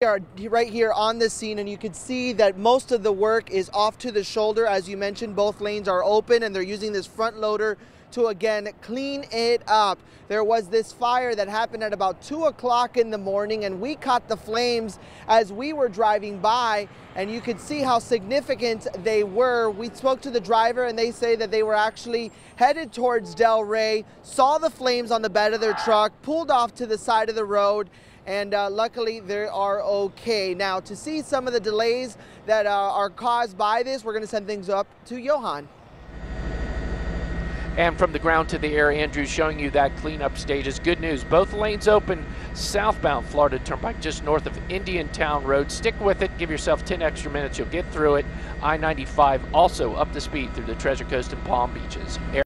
We are right here on the scene, and you can see that most of the work is off to the shoulder. As you mentioned, both lanes are open and they're using this front loader to again clean it up. There was this fire that happened at about 2 o'clock in the morning, and we caught the flames as we were driving by, and you could see how significant they were. We spoke to the driver and they say that they were actually headed towards Del Rey, saw the flames on the bed of their truck, pulled off to the side of the road, and luckily they are okay. Now, to see some of the delays that are caused by this, we're going to send things up to Johan. And from the ground to the air, Andrew, showing you that cleanup stage is good news. Both lanes open southbound Florida Turnpike, just north of Indiantown Road. Stick with it. Give yourself 10 extra minutes. You'll get through it. I-95 also up to speed through the Treasure Coast and Palm Beaches.